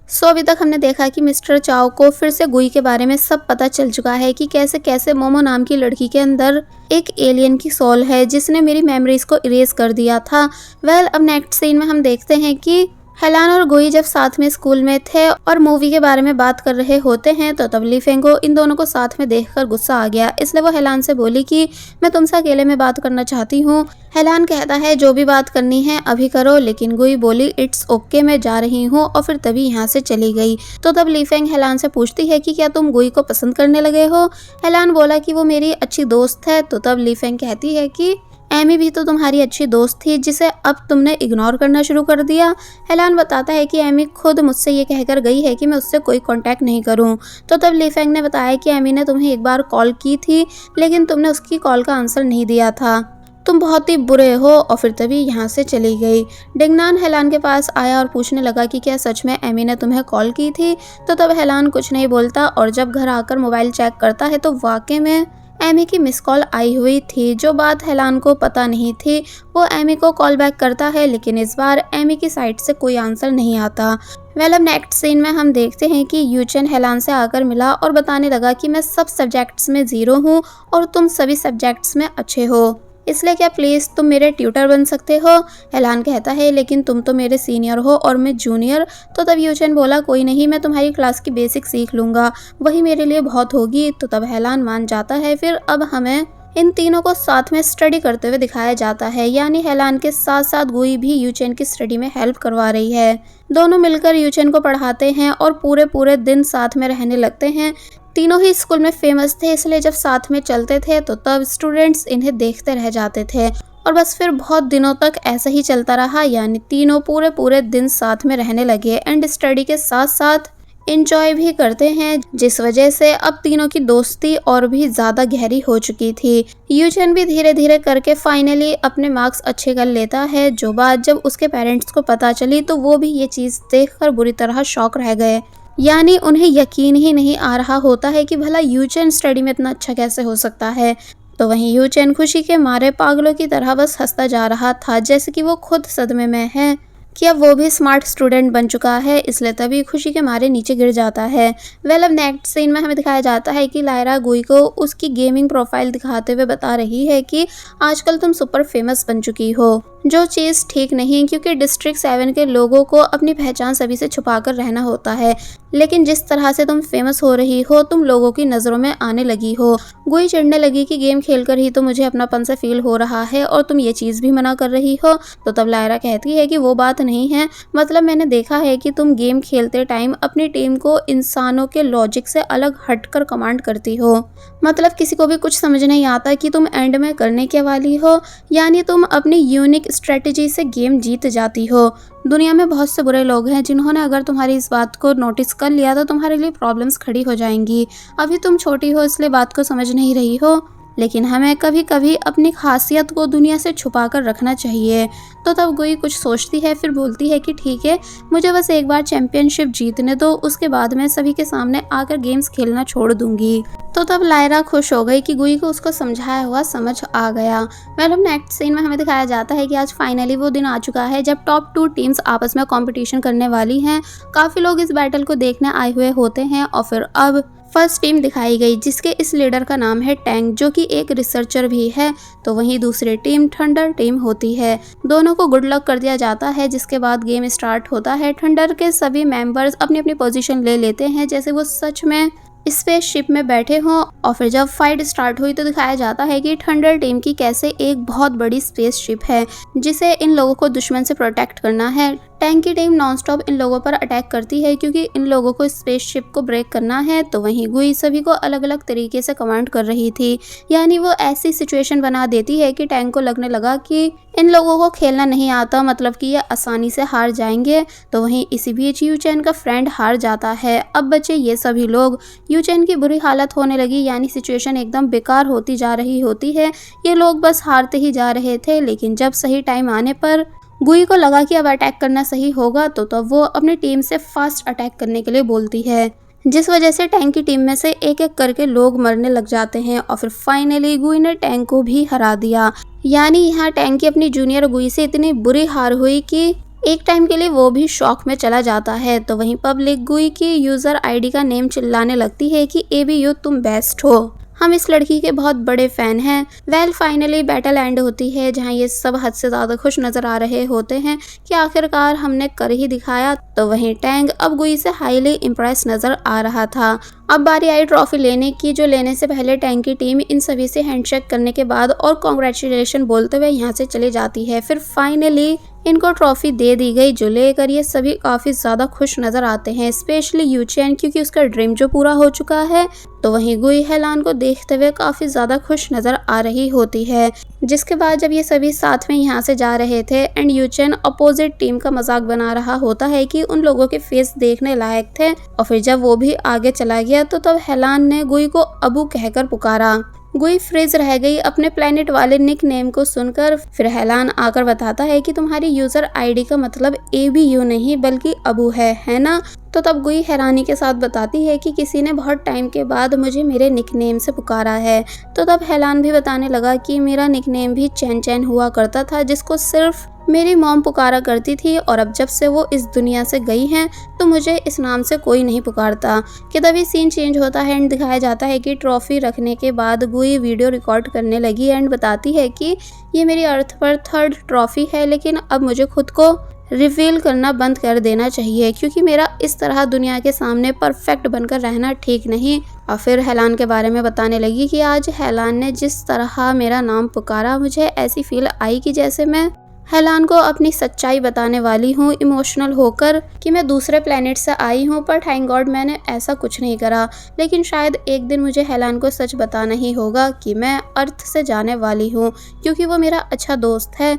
अभी तक हमने देखा कि मिस्टर चाओ को फिर से गुई के बारे में सब पता चल चुका है कि कैसे कैसे मोमो नाम की लड़की के अंदर एक एलियन की सोल है जिसने मेरी मेमोरीज को इरेज कर दिया था। अब नेक्स्ट सीन में हम देखते हैं कि हेलान और गुई जब साथ में स्कूल में थे और मूवी के बारे में बात कर रहे होते हैं तो तब ली फेंग को इन दोनों को साथ में देखकर गुस्सा आ गया, इसलिए वो हेलान से बोली कि मैं तुमसे अकेले में बात करना चाहती हूँ। हेलान कहता है जो भी बात करनी है अभी करो, लेकिन गुई बोली इट्स ओके मैं जा रही हूँ और फिर तभी यहाँ से चली गई। तो तब ली फेंग हेलान से पूछती है कि क्या तुम गुई को पसंद करने लगे हो। हेलान बोला कि वो मेरी अच्छी दोस्त है। तो तब ली फेंग कहती है कि एमी भी तो तुम्हारी अच्छी दोस्त थी जिसे अब तुमने इग्नोर करना शुरू कर दिया। हेलान बताता है कि एमी खुद मुझसे ये कहकर गई है कि मैं उससे कोई कांटेक्ट नहीं करूं। तो तब ली फेंग ने बताया कि एमी ने तुम्हें एक बार कॉल की थी लेकिन तुमने उसकी कॉल का आंसर नहीं दिया था, तुम बहुत ही बुरे हो, और फिर तभी यहाँ से चली गई। डिंगनान हेलान के पास आया और पूछने लगा कि क्या सच में एमी ने तुम्हें कॉल की थी। तो तब हेलान कुछ नहीं बोलता और जब घर आकर मोबाइल चेक करता है तो वाकई में एमी की मिस कॉल आई हुई थी। जो बात हेलान को पता नहीं थी वो एमी को कॉल बैक करता है, लेकिन इस बार एमी की साइड से कोई आंसर नहीं आता। अब नेक्स्ट सीन में हम देखते हैं कि यूचन हेलान से आकर मिला और बताने लगा कि मैं सब सब्जेक्ट्स में 0 हूँ और तुम सभी सब्जेक्ट्स में अच्छे हो, इसलिए क्या प्लीज़ तुम मेरे ट्यूटर बन सकते हो। हेलान कहता है लेकिन तुम तो मेरे सीनियर हो और मैं जूनियर। तो तब यूचन बोला कोई नहीं, मैं तुम्हारी क्लास की बेसिक सीख लूँगा, वही मेरे लिए बहुत होगी। तो तब हेलान मान जाता है। फिर अब हमें इन तीनों को साथ में स्टडी करते हुए दिखाया जाता है, यानी हेलान के साथ साथ गुई भी यूचेन की स्टडी में हेल्प करवा रही है। दोनों मिलकर यूचेन को पढ़ाते हैं और पूरे पूरे दिन साथ में रहने लगते हैं। तीनों ही स्कूल में फेमस थे, इसलिए जब साथ में चलते थे तो तब स्टूडेंट्स इन्हें देखते रह जाते थे। और बस फिर बहुत दिनों तक ऐसा ही चलता रहा, यानी तीनों पूरे पूरे दिन साथ में रहने लगे एंड स्टडी के साथ साथ इंजॉय भी करते हैं, जिस वजह से अब तीनों की दोस्ती और भी ज्यादा गहरी हो चुकी थी। यूचन भी धीरे धीरे करके फाइनली अपने मार्क्स अच्छे कर लेता है, जो बात जब उसके पेरेंट्स को पता चली तो वो भी ये चीज़ देखकर बुरी तरह शॉक रह गए, यानी उन्हें यकीन ही नहीं आ रहा होता है कि भला यूचेन स्टडी में इतना अच्छा कैसे हो सकता है। तो वहीं यूचेन खुशी के मारे पागलों की तरह बस हंसता जा रहा था, जैसे कि वो खुद सदमे में है कि अब वो भी स्मार्ट स्टूडेंट बन चुका है, इसलिए तभी खुशी के मारे नीचे गिर जाता है। अब नेक्स्ट सीन में हमें दिखाया जाता है कि लायरा गुई को उसकी गेमिंग प्रोफाइल दिखाते हुए बता रही है कि आजकल तुम सुपर फेमस बन चुकी हो, जो चीज़ ठीक नहीं, क्योंकि डिस्ट्रिक्ट 7 के लोगों को अपनी पहचान सभी से छुपाकर रहना होता है, लेकिन जिस तरह से तुम फेमस हो रही हो तुम लोगों की नज़रों में आने लगी हो। गुई चिढ़ने लगी कि गेम खेलकर ही तो मुझे अपनापन से फील हो रहा है और तुम ये चीज़ भी मना कर रही हो। तो तब लायरा कहती है कि वो बात नहीं है, मतलब मैंने देखा है कि तुम गेम खेलते टाइम अपनी टीम को इंसानों के लॉजिक से अलग हटकर कमांड करती हो, मतलब किसी को भी कुछ समझ नहीं आता कि तुम एंड में करने के वाली हो, यानी तुम अपनी यूनिक स्ट्रेटजी से गेम जीत जाती हो। दुनिया में बहुत से बुरे लोग हैं जिन्होंने अगर तुम्हारी इस बात को नोटिस कर लिया तो तुम्हारे लिए प्रॉब्लम्स खड़ी हो जाएंगी। अभी तुम छोटी हो इसलिए बात को समझ नहीं रही हो, लेकिन हमें कभी कभी अपनी खासियत को दुनिया से छुपा कर रखना चाहिए। तो तब गुई कुछ सोचती है, फिर बोलती है कि ठीक है, मुझे बस एक बार चैंपियनशिप जीतने दो, उसके बाद मैं सभी के सामने आकर गेम्स खेलना छोड़ दूंगी। तो तब लायरा खुश हो गई कि गुई को उसको समझाया हुआ समझ आ गया। अब नेक्स्ट सीन में हमें दिखाया जाता है कि आज फाइनली वो दिन आ चुका है जब टॉप 2 टीम्स आपस में कंपटीशन करने वाली हैं। काफ़ी लोग इस बैटल को देखने आए हुए होते हैं और फिर अब फर्स्ट टीम दिखाई गई जिसके इस लीडर का नाम है टैंग, जो कि एक रिसर्चर भी है। तो वहीं दूसरी टीम थंडर टीम होती है। दोनों को गुड लक कर दिया जाता है, जिसके बाद गेम स्टार्ट होता है। थंडर के सभी मेंबर्स अपनी अपनी पोजीशन ले लेते हैं जैसे वो सच में स्पेसशिप में बैठे हों, और फिर जब फाइट स्टार्ट हुई तो दिखाया जाता है कि थंडर टीम की कैसे एक बहुत बड़ी स्पेसशिप है जिसे इन लोगों को दुश्मन से प्रोटेक्ट करना है। टैंक की टीम नॉनस्टॉप इन लोगों पर अटैक करती है क्योंकि इन लोगों को स्पेसशिप को ब्रेक करना है। तो वहीं गुई सभी को अलग अलग तरीके से कमांड कर रही थी, यानी वो ऐसी सिचुएशन बना देती है कि टैंक को लगने लगा कि इन लोगों को खेलना नहीं आता, मतलब कि ये आसानी से हार जाएंगे। तो वहीं इसी बीच यूचेन का फ्रेंड हार जाता है। अब बचे ये सभी लोग। यूचेन की बुरी हालत होने लगी, यानी सिचुएशन एकदम बेकार होती जा रही होती है। ये लोग बस हारते ही जा रहे थे, लेकिन जब सही टाइम आने पर गुई को लगा कि अब अटैक करना सही होगा तो तब वो अपनी टीम से फास्ट अटैक करने के लिए बोलती है, जिस वजह से टैंक की टीम में से एक एक करके लोग मरने लग जाते हैं। और फिर फाइनली गुई ने टैंक को भी हरा दिया, यानी यहाँ टैंक की अपनी जूनियर गुई से इतनी बुरी हार हुई कि एक टाइम के लिए वो भी शॉक में चला जाता है। तो वहीं पब्लिक गुई की यूज़र आईडी का नेम चिल्लाने लगती है कि एबीयू तुम बेस्ट हो, हम इस लड़की के बहुत बड़े फैन हैं। वेल फाइनली बैटल एंड होती है जहां ये सब हद से ज़्यादा खुश नज़र आ रहे होते हैं कि आखिरकार हमने कर ही दिखाया। तो वहीं टैंग अब गुई से हाईली इम्प्रेस नज़र आ रहा था। अब बारी आई ट्रॉफी लेने की, जो लेने से पहले टैंग की टीम इन सभी से हैंडशेक करने के बाद और कॉन्ग्रेचुलेशन बोलते हुए यहाँ से चली जाती है। फिर फाइनली इनको ट्रॉफी दे दी गई, जो लेकर ये सभी काफ़ी ज़्यादा खुश नज़र आते हैं, स्पेशली यूचेन क्योंकि उसका ड्रीम जो पूरा हो चुका है। तो वहीं गुई हेलान को देखते हुए काफ़ी ज़्यादा खुश नज़र आ रही होती है। जिसके बाद जब ये सभी साथ में यहाँ से जा रहे थे एंड यूचेन अपोजिट टीम का मजाक बना रहा होता है कि उन लोगों के फेस देखने लायक थे, और फिर जब वो भी आगे चला गया तो तब हेलान ने गुई को अबू कहकर पुकारा। गुई फ्रीज रह गई अपने प्लेनेट वाले निक नेम को सुनकर। फिर हेलान आकर बताता है कि तुम्हारी यूजर आईडी का मतलब एबीयू नहीं बल्कि अबू है ना। तो तब गुई हैरानी के साथ बताती है कि किसी ने बहुत टाइम के बाद मुझे मेरे निकनेम से पुकारा है। तो तब हेलान भी बताने लगा कि मेरा निकनेम भी चैन चैन हुआ करता था, जिसको सिर्फ मेरी मॉम पुकारा करती थी, और अब जब से वो इस दुनिया से गई हैं तो मुझे इस नाम से कोई नहीं पुकारता। कि तभी सीन चेंज होता है एंड दिखाया जाता है कि ट्रॉफी रखने के बाद गुई वीडियो रिकॉर्ड करने लगी एंड बताती है कि ये मेरी अर्थ पर 3rd ट्रॉफी है, लेकिन अब मुझे खुद को रिवील करना बंद कर देना चाहिए क्योंकि मेरा इस तरह दुनिया के सामने परफेक्ट बनकर रहना ठीक नहीं। और फिर हेलान के बारे में बताने लगी कि आज हेलान ने जिस तरह मेरा नाम पुकारा, मुझे ऐसी फील आई कि जैसे मैं हेलान को अपनी सच्चाई बताने वाली हूँ इमोशनल होकर कि मैं दूसरे प्लेनेट से आई हूँ। पर थैंक गॉड मैंने ऐसा कुछ नहीं करा, लेकिन शायद एक दिन मुझे हेलान को सच बताना ही होगा कि मैं अर्थ से जाने वाली हूँ क्योंकि वो मेरा अच्छा दोस्त है।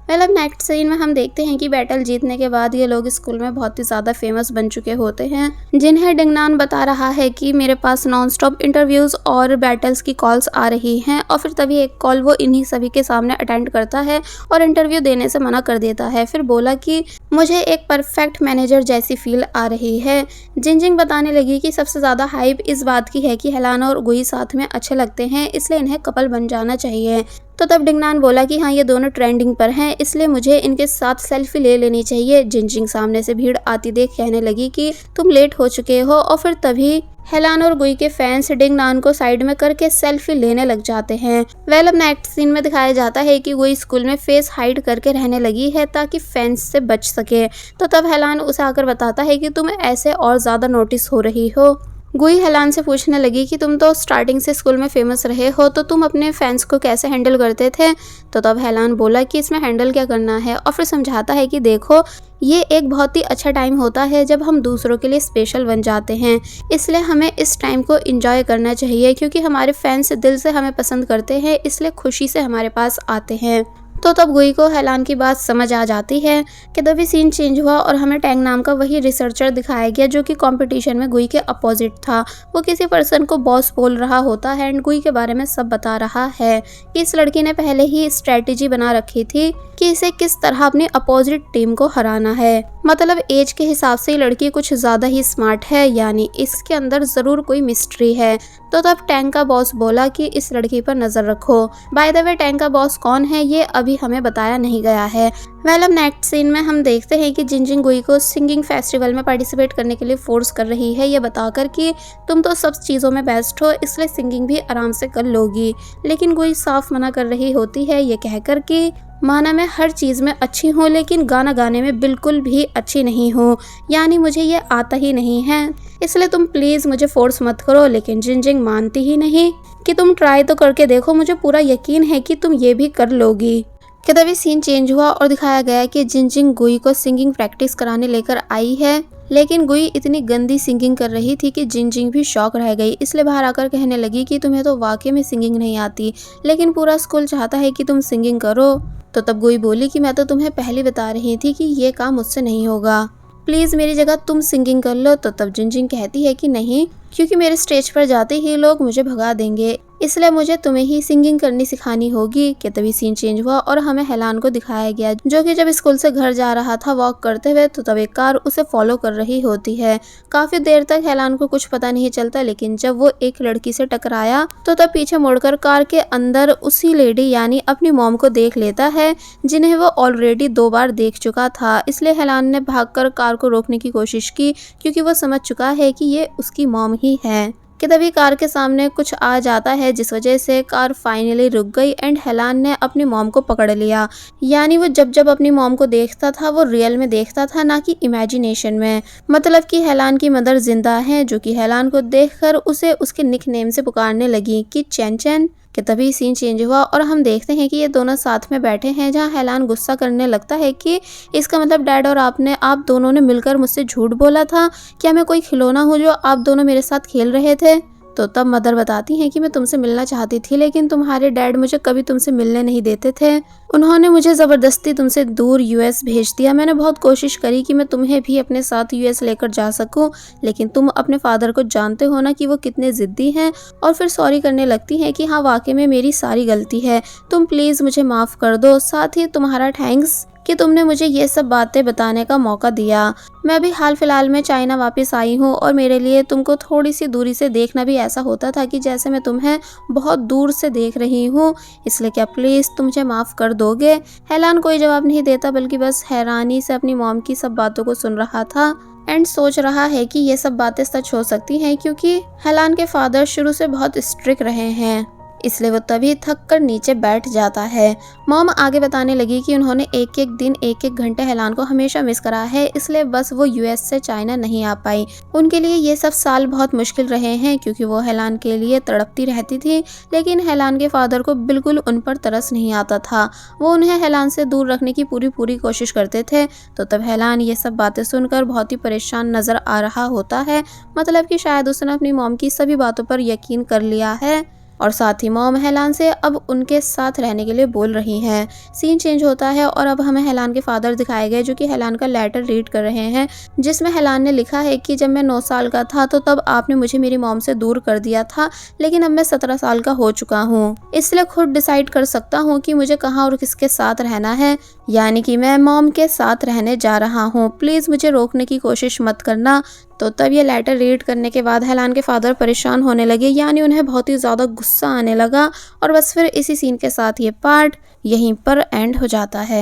वेल अब नेक्स्ट सीन में हम देखते हैं कि बैटल जीतने के बाद ये लोग स्कूल में बहुत ही ज़्यादा फेमस बन चुके होते हैं, जिन्हें डिंगनान बता रहा है कि मेरे पास नॉन स्टॉप इंटरव्यूज़ और बैटल्स की कॉल्स आ रही हैं। और फिर तभी एक कॉल वो इन्हीं सभी के सामने अटेंड करता है और इंटरव्यू देने से मना कर देता है। फिर बोला कि मुझे एक परफेक्ट मैनेजर जैसी फील आ रही है। जिंजिंग बताने लगी कि सबसे ज़्यादा हाइप इस बात की है कि हेलान और गुई साथ में अच्छे लगते हैं, इसलिए इन्हें कपल बन जाना चाहिए। तो तब डिंगनान बोला कि हाँ ये दोनों ट्रेंडिंग पर हैं, इसलिए मुझे इनके साथ सेल्फी ले लेनी चाहिए। जिंजिंग सामने से भीड़ आती देख कहने लगी कि तुम लेट हो चुके हो, और फिर तभी हेलान और गुई के फैंस डिंगनान को साइड में करके सेल्फी लेने लग जाते हैं। वेल अब नेक्स्ट सीन में दिखाया जाता है कि गुई स्कूल में फेस हाइड करके रहने लगी है ताकि फैंस से बच सके। तो तब हेलान उसे आकर बताता है कि तुम ऐसे और ज़्यादा नोटिस हो रही हो। गुई हेलान से पूछने लगी कि तुम तो स्टार्टिंग से स्कूल में फेमस रहे हो, तो तुम अपने फैंस को कैसे हैंडल करते थे। तो तब हेलान बोला कि इसमें हैंडल क्या करना है, और फिर समझाता है कि देखो ये एक बहुत ही अच्छा टाइम होता है जब हम दूसरों के लिए स्पेशल बन जाते हैं, इसलिए हमें इस टाइम को एंजॉय करना चाहिए क्योंकि हमारे फैंस दिल से हमें पसंद करते हैं, इसलिए खुशी से हमारे पास आते हैं। तो तब गुई को हेलान की बात समझ आ जाती है कि तभी सीन चेंज हुआ और हमें टैंग नाम का वही रिसर्चर दिखाया गया जो कि कंपटीशन में गुई के अपोजिट था। वो किसी पर्सन को बॉस बोल रहा होता है एंड गुई के बारे में सब बता रहा है कि इस लड़की ने पहले ही स्ट्रेटेजी बना रखी थी कि इसे किस तरह अपनी अपोजिट टीम को हराना है। मतलब एज के हिसाब से ये लड़की कुछ ज़्यादा ही स्मार्ट है, यानी इसके अंदर ज़रूर कोई मिस्ट्री है। तो तब टैंग का बॉस बोला कि इस लड़की पर नज़र रखो। बाय द वे टैंग का बॉस कौन है ये अभी हमें बताया नहीं गया है। वेल अब नेक्स्ट सीन में हम देखते हैं कि जिंजिंग गुई को सिंगिंग फेस्टिवल में पार्टिसिपेट करने के लिए फोर्स कर रही है, ये बताकर कि तुम तो सब चीज़ों में बेस्ट हो, इसलिए सिंगिंग भी आराम से कर लोगी। लेकिन गुई साफ मना कर रही होती है, ये कहकर कि माना मैं हर चीज़ में अच्छी हूँ लेकिन गाना गाने में बिल्कुल भी अच्छी नहीं हूँ, यानी मुझे ये आता ही नहीं है, इसलिए तुम प्लीज़ मुझे फोर्स मत करो। लेकिन जिंजिंग मानती ही नहीं कि तुम ट्राई तो करके देखो, मुझे पूरा यकीन है कि तुम ये भी कर लोगी। कि तभी सीन चेंज हुआ और दिखाया गया कि जिंजिंग गुई को सिंगिंग प्रैक्टिस कराने लेकर आई है, लेकिन गुई इतनी गंदी सिंगिंग कर रही थी कि जिंजिंग भी शॉक रह गई, इसलिए बाहर आकर कहने लगी कि तुम्हें तो वाकई में सिंगिंग नहीं आती, लेकिन पूरा स्कूल चाहता है कि तुम सिंगिंग करो। तो तब गुई बोली कि मैं तो तुम्हें पहले बता रही थी कि ये काम मुझसे नहीं होगा, प्लीज़ मेरी जगह तुम सिंगिंग कर लो। तो तब जिंजिंग कहती है कि नहीं, क्योंकि मेरे स्टेज पर जाते ही लोग मुझे भगा देंगे, इसलिए मुझे तुम्हें ही सिंगिंग करनी सिखानी होगी। कि तभी सीन चेंज हुआ और हमें हेलान को दिखाया गया, जो कि जब स्कूल से घर जा रहा था वॉक करते हुए, तो तब एक कार उसे फॉलो कर रही होती है। काफी देर तक हेलान को कुछ पता नहीं चलता, लेकिन जब वो एक लड़की से टकराया तो तब पीछे मुड़कर कार के अंदर उसी लेडी यानी अपनी मॉम को देख लेता है, जिन्हें वो ऑलरेडी 2 बार देख चुका था। इसलिए हेलान ने भागकर कार को रोकने की कोशिश की, क्योंकि वो समझ चुका है कि ये उसकी मॉम ही है। कि तभी कार के सामने कुछ आ जाता है, जिस वजह से कार फाइनली रुक गई एंड हेलान ने अपनी मॉम को पकड़ लिया। यानी वो जब जब अपनी मॉम को देखता था वो रियल में देखता था, ना कि इमेजिनेशन में। मतलब कि हेलान की मदर जिंदा है, जो कि हेलान को देखकर उसे उसके निकनेम से पुकारने लगी कि चैन चैन। कि तभी सीन चेंज हुआ और हम देखते हैं कि ये दोनों साथ में बैठे हैं, जहाँ हेलान गुस्सा करने लगता है कि इसका मतलब डैड और आप दोनों ने मिलकर मुझसे झूठ बोला था। क्या मैं कोई खिलौना हूँ जो आप दोनों मेरे साथ खेल रहे थे? तो तब मदर बताती हैं कि मैं तुमसे मिलना चाहती थी, लेकिन तुम्हारे डैड मुझे कभी तुमसे मिलने नहीं देते थे। उन्होंने मुझे ज़बरदस्ती तुमसे दूर यूएस भेज दिया। मैंने बहुत कोशिश करी कि मैं तुम्हें भी अपने साथ यूएस लेकर जा सकूं, लेकिन तुम अपने फादर को जानते हो ना कि वो कितने ज़िद्दी हैं। और फिर सॉरी करने लगती हैं कि हाँ वाकई में मेरी सारी गलती है, तुम प्लीज़ मुझे माफ़ कर दो। साथ ही तुम्हारा थैंक्स कि तुमने मुझे ये सब बातें बताने का मौका दिया। मैं अभी हाल फिलहाल में चाइना वापस आई हूँ और मेरे लिए तुमको थोड़ी सी दूरी से देखना भी ऐसा होता था कि जैसे मैं तुम्हें बहुत दूर से देख रही हूँ। इसलिए क्या प्लीज़ तुम मुझे माफ़ कर दोगे? हेलान कोई जवाब नहीं देता, बल्कि बस हैरानी से अपनी मॉम की सब बातों को सुन रहा था एंड सोच रहा है कि ये सब बातें सच हो सकती हैं, क्योंकि हेलान के फादर शुरू से बहुत स्ट्रिक्ट रहे हैं। इसलिए वो तभी थक कर नीचे बैठ जाता है। मॉम आगे बताने लगी कि उन्होंने एक एक दिन एक एक घंटे हेलान को हमेशा मिस करा है, इसलिए बस वो यूएस से चाइना नहीं आ पाई। उनके लिए ये सब साल बहुत मुश्किल रहे हैं, क्योंकि वो हेलान के लिए तड़पती रहती थी, लेकिन हेलान के फादर को बिल्कुल उन पर तरस नहीं आता था। वो उन्हें हेलान से दूर रखने की पूरी कोशिश करते थे। तो तब हेलान ये सब बातें सुनकर बहुत ही परेशान नजर आ रहा होता है। मतलब कि शायद उसने अपनी मॉम की सभी बातों पर यकीन कर लिया है, और साथ ही मॉम हेलान से अब उनके साथ रहने के लिए बोल रही हैं। सीन चेंज होता है और अब हमें हेलान के फादर दिखाए गए, जो कि हेलान का लेटर रीड कर रहे हैं, जिसमें हेलान ने लिखा है कि जब मैं 9 साल का था तो तब आपने मुझे मेरी मॉम से दूर कर दिया था, लेकिन अब मैं 17 साल का हो चुका हूँ, इसलिए खुद डिसाइड कर सकता हूँ कि मुझे कहाँ और किसके साथ रहना है। यानी कि मैं मॉम के साथ रहने जा रहा हूँ, प्लीज़ मुझे रोकने की कोशिश मत करना। तो तब ये लेटर रीड करने के बाद हेलान के फादर परेशान होने लगे, यानी उन्हें बहुत ही ज़्यादा गुस्सा आने लगा। और बस फिर इसी सीन के साथ ये पार्ट यहीं पर एंड हो जाता है।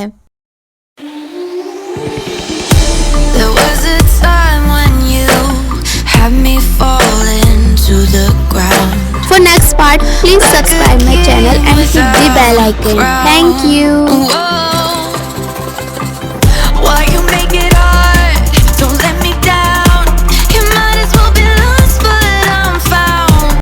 There was a time when you had me falling to the ground. For next part, please subscribe my channel and hit the bell icon. Thank you.